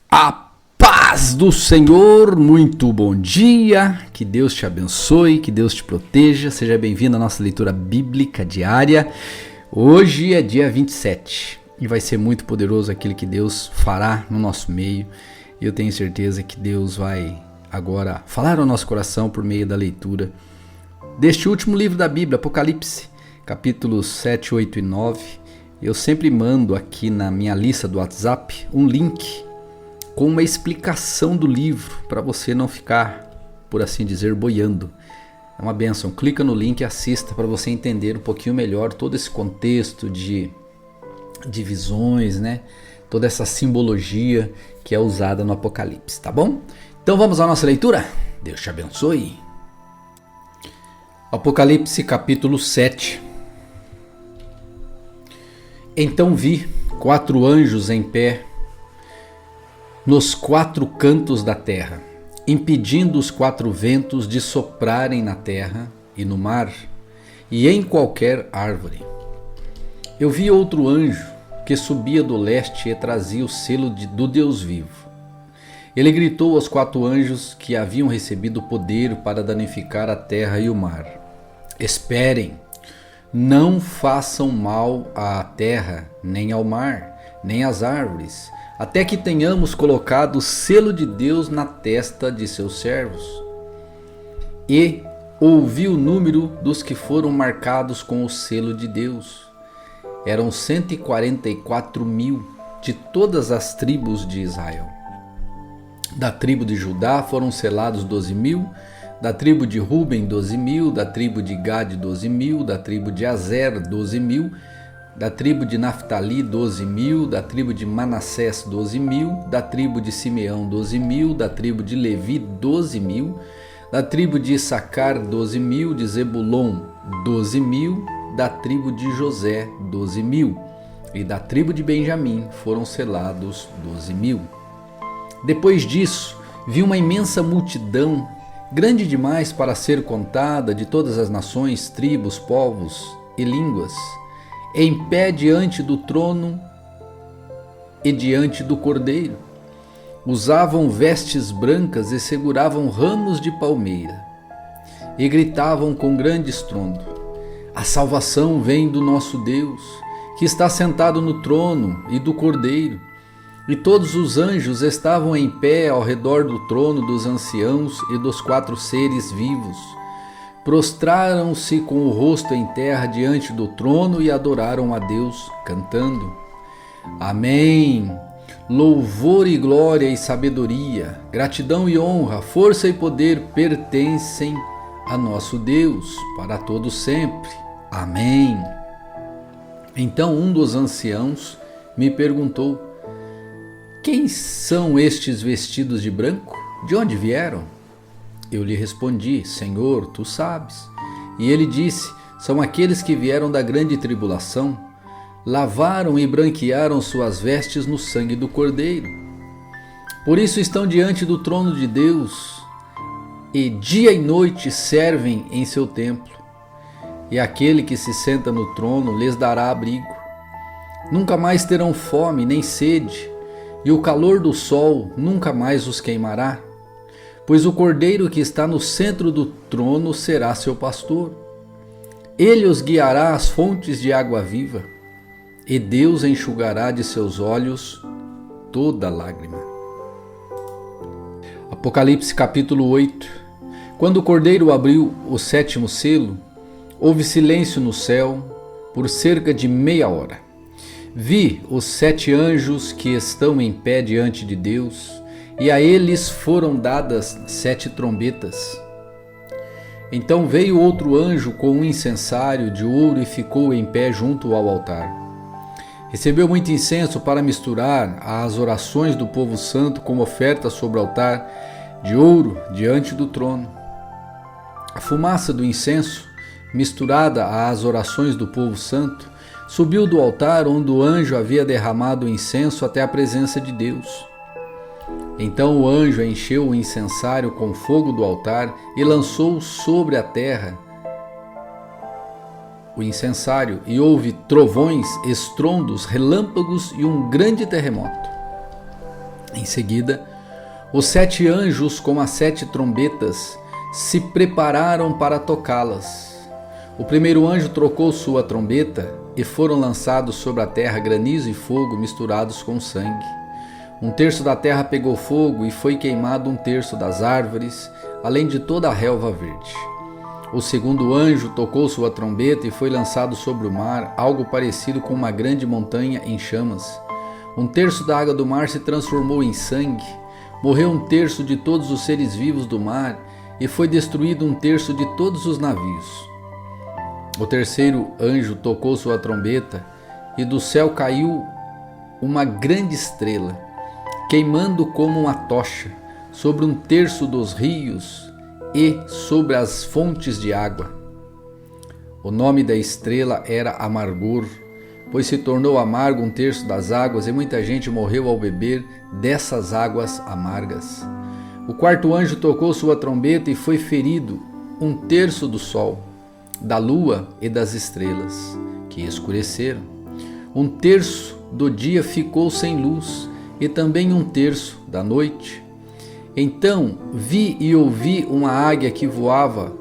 A paz do Senhor, muito bom dia, que Deus te abençoe, que Deus te proteja, seja bem-vindo à nossa leitura bíblica diária. Hoje é dia 27 e vai ser muito poderoso aquilo que Deus fará no nosso meio. Eu tenho certeza que Deus vai agora falar ao nosso coração por meio da leitura deste último livro da Bíblia, Apocalipse, capítulos 7, 8 e 9. Eu sempre mando aqui na minha lista do WhatsApp um link com uma explicação do livro, para você não ficar, por assim dizer, boiando. É uma bênção. Clica no link e assista para você entender um pouquinho melhor todo esse contexto de visões, né? Toda essa simbologia que é usada no Apocalipse, tá bom? Então vamos à nossa leitura? Deus te abençoe. Apocalipse capítulo 7. Então vi 4 anjos em pé nos 4 cantos da terra, impedindo os 4 ventos de soprarem na terra e no mar e em qualquer árvore. Eu vi outro anjo que subia do leste e trazia o selo do Deus vivo. Ele gritou aos 4 anjos que haviam recebido poder para danificar a terra e o mar: esperem, não façam mal à terra, nem ao mar, nem às árvores, até que tenhamos colocado o selo de Deus na testa de seus servos. E ouvi o número dos que foram marcados com o selo de Deus. Eram 144 mil de todas as tribos de Israel. Da tribo de Judá foram selados 12 mil, da tribo de Ruben 12 mil, da tribo de Gade 12 mil, da tribo de Azer 12 mil, da tribo de Naftali 12 mil, da tribo de Manassés 12 mil, da tribo de Simeão 12 mil, da tribo de Levi 12 mil, da tribo de Issacar 12 mil, de Zebulon 12 mil, da tribo de José 12 mil, e da tribo de Benjamim foram selados 12 mil. Depois disso, vi uma imensa multidão, grande demais para ser contada, de todas as nações, tribos, povos e línguas, em pé diante do trono e diante do Cordeiro. Usavam vestes brancas e seguravam ramos de palmeira, e gritavam com grande estrondo: a salvação vem do nosso Deus, que está sentado no trono, e do Cordeiro. E todos os anjos estavam em pé ao redor do trono dos anciãos e dos 4 seres vivos. Prostraram-se com o rosto em terra diante do trono e adoraram a Deus, cantando: Amém! Louvor e glória e sabedoria, gratidão e honra, força e poder pertencem a nosso Deus, para todo sempre. Amém! Então um dos anciãos me perguntou: quem são estes vestidos de branco? De onde vieram? Eu lhe respondi: Senhor, tu sabes. E ele disse: são aqueles que vieram da grande tribulação, lavaram e branquearam suas vestes no sangue do Cordeiro. Por isso estão diante do trono de Deus, e dia e noite servem em seu templo. E aquele que se senta no trono lhes dará abrigo. Nunca mais terão fome nem sede, e o calor do sol nunca mais os queimará. Pois o Cordeiro que está no centro do trono será seu pastor. Ele os guiará às fontes de água viva, e Deus enxugará de seus olhos toda lágrima. Apocalipse capítulo 8. Quando o Cordeiro abriu o 7º selo, houve silêncio no céu por cerca de meia hora. Vi os 7 anjos que estão em pé diante de Deus, e a eles foram dadas 7 trombetas. Então veio outro anjo com um incensário de ouro e ficou em pé junto ao altar. Recebeu muito incenso para misturar às orações do povo santo como oferta sobre o altar de ouro diante do trono. A fumaça do incenso, misturada às orações do povo santo, subiu do altar onde o anjo havia derramado o incenso até a presença de Deus. Então o anjo encheu o incensário com fogo do altar e lançou sobre a terra o incensário, e houve trovões, estrondos, relâmpagos e um grande terremoto. Em seguida, os 7 anjos com as 7 trombetas se prepararam para tocá-las. O primeiro anjo trocou sua trombeta e foram lançados sobre a terra granizo e fogo misturados com sangue. 1/3 da terra pegou fogo e foi queimado 1/3 das árvores, além de toda a relva verde. O segundo anjo tocou sua trombeta e foi lançado sobre o mar, algo parecido com uma grande montanha em chamas. 1/3 da água do mar se transformou em sangue, morreu 1/3 de todos os seres vivos do mar e foi destruído 1/3 de todos os navios. O terceiro anjo tocou sua trombeta e do céu caiu uma grande estrela, queimando como uma tocha, sobre 1/3 dos rios e sobre as fontes de água. O nome da estrela era Amargor, pois se tornou amargo 1/3 das águas e muita gente morreu ao beber dessas águas amargas. O quarto anjo tocou sua trombeta e foi ferido 1/3 do sol, da lua e das estrelas, que escureceram. 1/3 do dia ficou sem luz e também 1/3 da noite. Então vi e ouvi uma águia que voava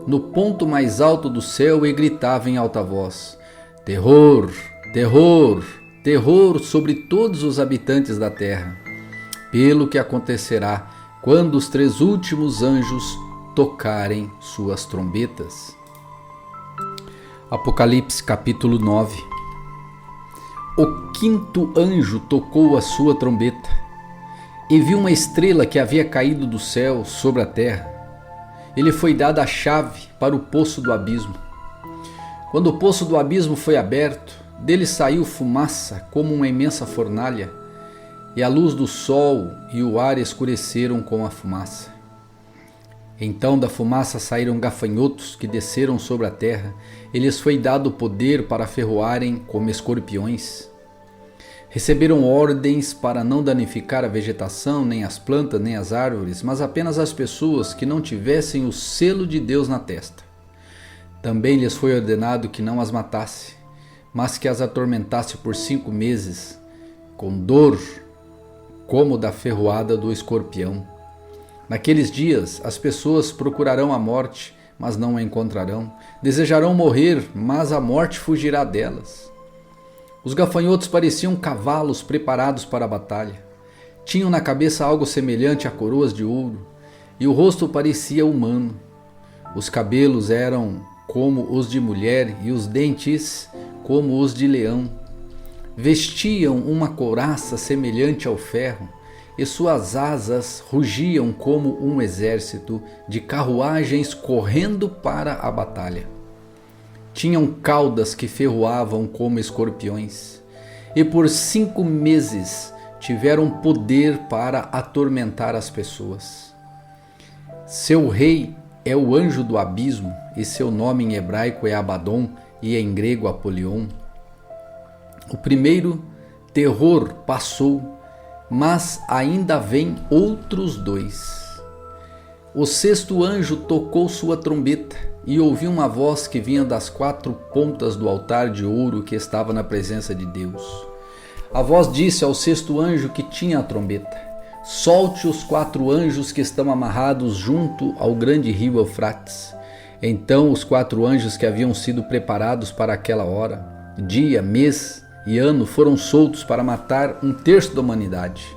no ponto mais alto do céu e gritava em alta voz: terror, terror, terror sobre todos os habitantes da terra, pelo que acontecerá quando os 3 últimos anjos tocarem suas trombetas. Apocalipse capítulo 9. O 5º anjo tocou a sua trombeta e viu uma estrela que havia caído do céu sobre a terra. Ele foi dada a chave para o poço do abismo. Quando o poço do abismo foi aberto, dele saiu fumaça como uma imensa fornalha, e a luz do sol e o ar escureceram com a fumaça. Então da fumaça saíram gafanhotos que desceram sobre a terra, e lhes foi dado poder para ferroarem como escorpiões. Receberam ordens para não danificar a vegetação, nem as plantas, nem as árvores, mas apenas as pessoas que não tivessem o selo de Deus na testa. Também lhes foi ordenado que não as matasse, mas que as atormentasse por 5 meses, com dor como da ferroada do escorpião. Naqueles dias as pessoas procurarão a morte, mas não a encontrarão. Desejarão morrer, mas a morte fugirá delas. Os gafanhotos pareciam cavalos preparados para a batalha. Tinham na cabeça algo semelhante a coroas de ouro, e o rosto parecia humano. Os cabelos eram como os de mulher e os dentes como os de leão. Vestiam uma couraça semelhante ao ferro, e suas asas rugiam como um exército de carruagens correndo para a batalha. Tinham caudas que ferroavam como escorpiões, e por 5 meses tiveram poder para atormentar as pessoas. Seu rei é o anjo do abismo, e seu nome em hebraico é Abaddon e em grego Apolion. O primeiro terror passou, mas ainda vêm outros 2. O 6º anjo tocou sua trombeta e ouviu uma voz que vinha das 4 pontas do altar de ouro que estava na presença de Deus. A voz disse ao 6º anjo que tinha a trombeta: solte os 4 anjos que estão amarrados junto ao grande rio Eufrates. Então os 4 anjos que haviam sido preparados para aquela hora, dia, mês e ano foram soltos para matar 1/3 da humanidade.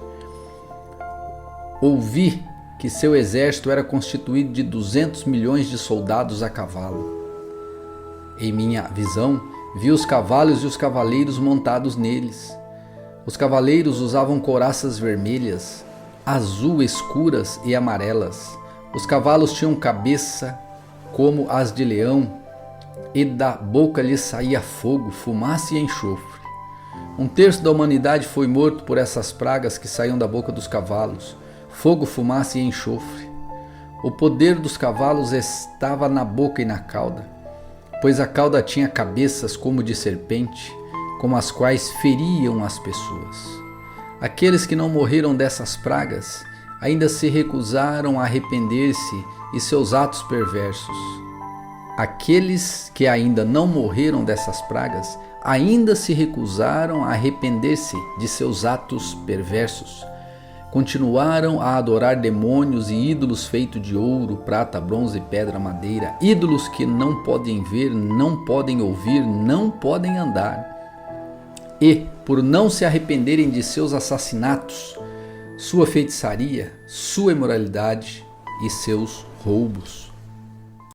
Ouvi que seu exército era constituído de 200 milhões de soldados a cavalo. Em minha visão, vi os cavalos e os cavaleiros montados neles. Os cavaleiros usavam couraças vermelhas, azul escuras e amarelas. Os cavalos tinham cabeça como as de leão, e da boca lhes saía fogo, fumaça e enxofre. 1/3 da humanidade foi morto por essas pragas que saíam da boca dos cavalos: fogo, fumaça e enxofre. O poder dos cavalos estava na boca e na cauda, pois a cauda tinha cabeças como de serpente, com as quais feriam as pessoas. Aqueles que não morreram dessas pragas ainda se recusaram a arrepender-se de seus atos perversos. Aqueles que ainda não morreram dessas pragas ainda se recusaram a arrepender-se de seus atos perversos. continuaram a adorar demônios e ídolos feitos de ouro, prata, bronze, pedra, madeira, ídolos que não podem ver, não podem ouvir, não podem andar. E, por não se arrependerem de seus assassinatos, sua feitiçaria, sua imoralidade e seus roubos.